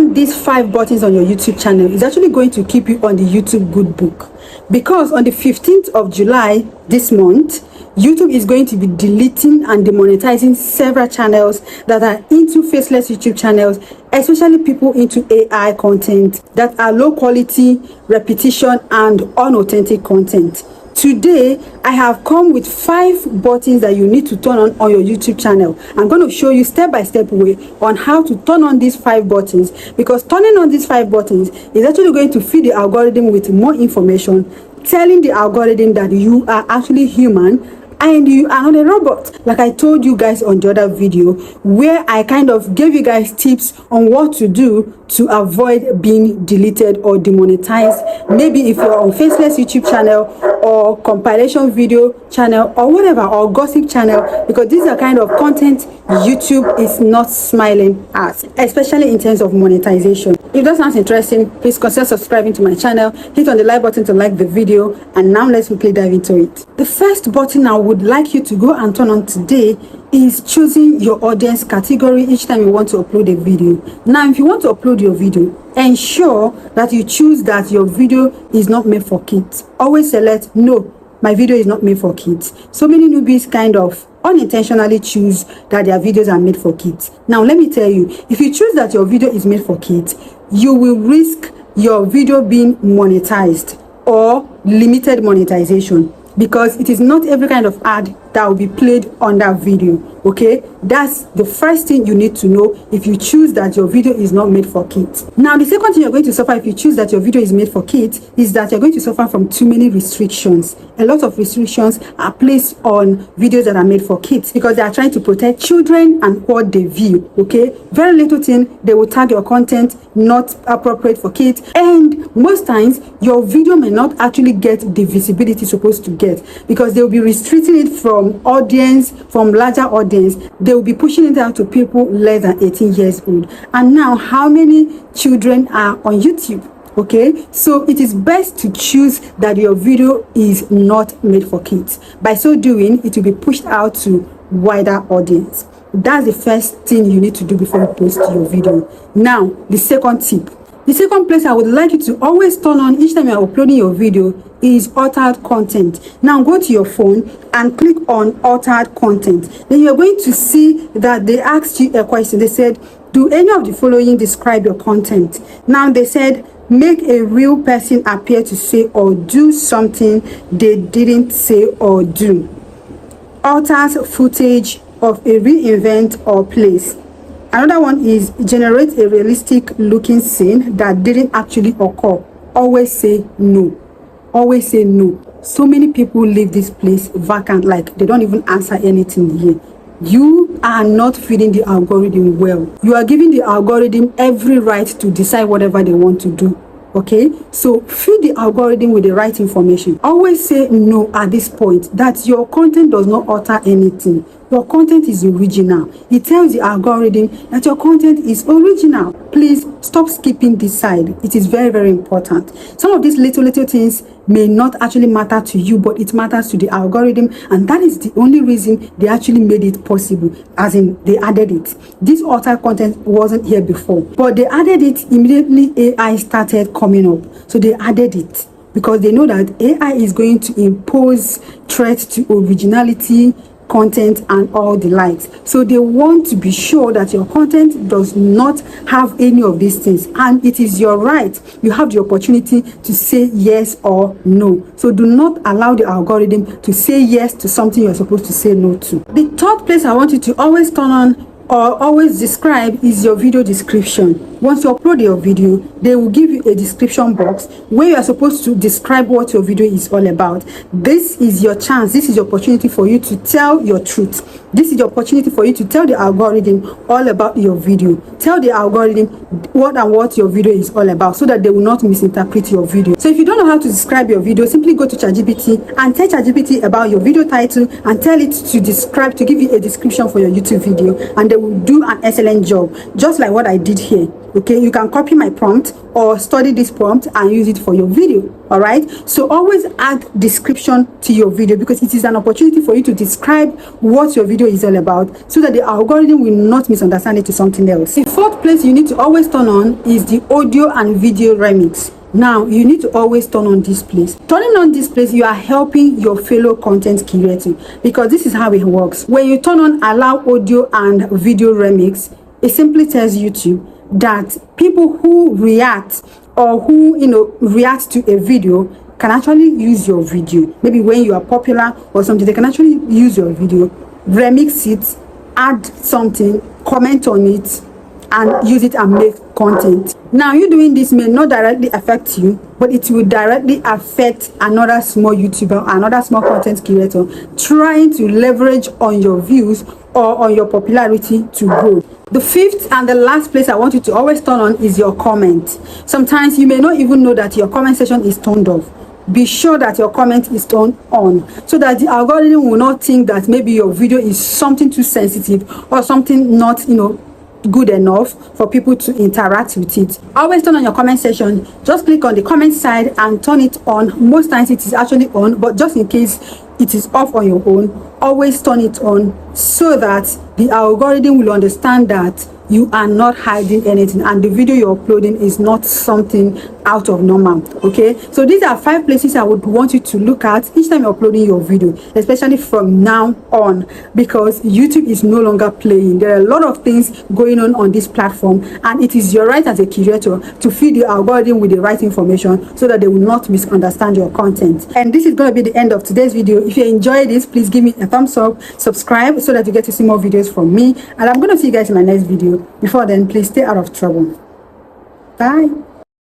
on these 5 buttons on your YouTube channel is actually going to keep you on the YouTube good book, because on the 15th of July this month, YouTube is going to be deleting and demonetizing several channels that are into faceless YouTube channels, especially people into AI content that are low quality, repetition, and unauthentic content. Today, I have come with 5 buttons that you need to turn on your YouTube channel. I'm going to show you step-by-step way on how to turn on these 5 buttons, because turning on these 5 buttons is actually going to feed the algorithm with more information, telling the algorithm that you are actually human and you are not a robot. Like I told you guys on the other video, where I kind of gave you guys tips on what to do to avoid being deleted or demonetized. Maybe if you're on faceless YouTube channel or compilation video channel or whatever, or gossip channel, because these are kind of content YouTube is not smiling at, especially in terms of monetization. If that sounds interesting, please consider subscribing to my channel, hit on the like button to like the video, and now let's quickly dive into it. The first button I would like you to go and turn on today is choosing your audience category each time you want to upload a video. Now, if you want to upload your video, ensure that you choose that your video is not made for kids. Always select, no, my video is not made for kids. So many newbies kind of unintentionally choose that their videos are made for kids. Now, let me tell you, if you choose that your video is made for kids, you will risk your video being monetized or limited monetization, because it is not every kind of ad that will be played on that video. Okay, that's the first thing you need to know if you choose that your video is not made for kids. Now, the second thing you're going to suffer if you choose that your video is made for kids is that you're going to suffer from too many restrictions. A lot of restrictions are placed on videos that are made for kids because they are trying to protect children and what they view. Okay, very little thing, they will tag your content not appropriate for kids, and most times your video may not actually get the visibility it's supposed to get because they will be restricting it from larger audience. They will be pushing it out to people less than 18 years old. And now, how many children are on YouTube? Okay, so it is best to choose that your video is not made for kids. By so doing, it will be pushed out to wider audience. That's the first thing you need to do before you post your video. Now, the second tip. The second place I would like you to always turn on each time you're uploading your video is altered content. Now go to your phone and click on altered content. Then you're going to see that they asked you a question. They said, do any of the following describe your content? Now they said, make a real person appear to say or do something they didn't say or do. Alters footage of a real event or place. Another one is generate a realistic looking scene that didn't actually occur. Always say no. Always say no. So many people leave this place vacant, like they don't even answer anything here. You are not feeding the algorithm well. You are giving the algorithm every right to decide whatever they want to do. Okay, so feed the algorithm with the right information. Always say no at this point, that your content does not alter anything. Your content is original. It tells the algorithm that your content is original. Please stop skipping this side. It is very, very important. Some of these little things may not actually matter to you, but it matters to the algorithm, and that is the only reason they actually made it possible, as in they added it. This altered content wasn't here before, but they added it immediately AI started coming up. So they added it because they know that AI is going to impose threats to originality, content, and all the likes. So they want to be sure that your content does not have any of these things, and it is your right. You have the opportunity to say yes or no. So do not allow the algorithm to say yes to something you're supposed to say no to. The third place I want you to always turn on or always describe is your video description. Once you upload your video, they will give you a description box where you are supposed to describe what your video is all about. This is your chance. This is your opportunity for you to tell your truth. This is the opportunity for you to tell the algorithm all about your video. Tell the algorithm what your video is all about, so that they will not misinterpret your video. So if you don't know how to describe your video, simply go to ChatGPT and tell ChatGPT about your video title and tell it to describe, to give you a description for your YouTube video, and they will do an excellent job, just like what I did here. Okay, you can copy my prompt or study this prompt and use it for your video. All right, so always add description to your video, because it is an opportunity for you to describe what your video is all about, so that the algorithm will not misunderstand it to something else. The fourth place you need to always turn on is the audio and video remix. Now you need to always turn on this place. Turning on this place, you are helping your fellow content creator, because this is how it works. When you turn on allow audio and video remix, it simply tells YouTube that people who react or who react to a video can actually use your video. Maybe when you are popular or something, they can actually use your video, remix it, add something, comment on it, and use it and make content. Now, you doing this may not directly affect you, but it will directly affect another small YouTuber, another small content creator trying to leverage on your views or on your popularity to grow. The fifth and the last place I want you to always turn on is your comment. Sometimes you may not even know that your comment section is turned off. Be sure that your comment is turned on, so that the algorithm will not think that maybe your video is something too sensitive or something not good enough for people to interact with it. Always turn on your comment section. Just click on the comment side and turn it on. Most times it is actually on, but just in case it is off on your own, always turn it on, so that the algorithm will understand that you are not hiding anything and the video you're uploading is not something out of normal. Okay, so these are 5 places I would want you to look at each time you're uploading your video, especially from now on, because YouTube is no longer playing. There are a lot of things going on this platform, and it is your right as a creator to feed the algorithm with the right information so that they will not misunderstand your content. And this is going to be the end of today's video. If you enjoyed this, please give me a thumbs up, subscribe so that you get to see more videos from me, and I'm going to see you guys in my next video. Before then, please stay out of trouble. Bye.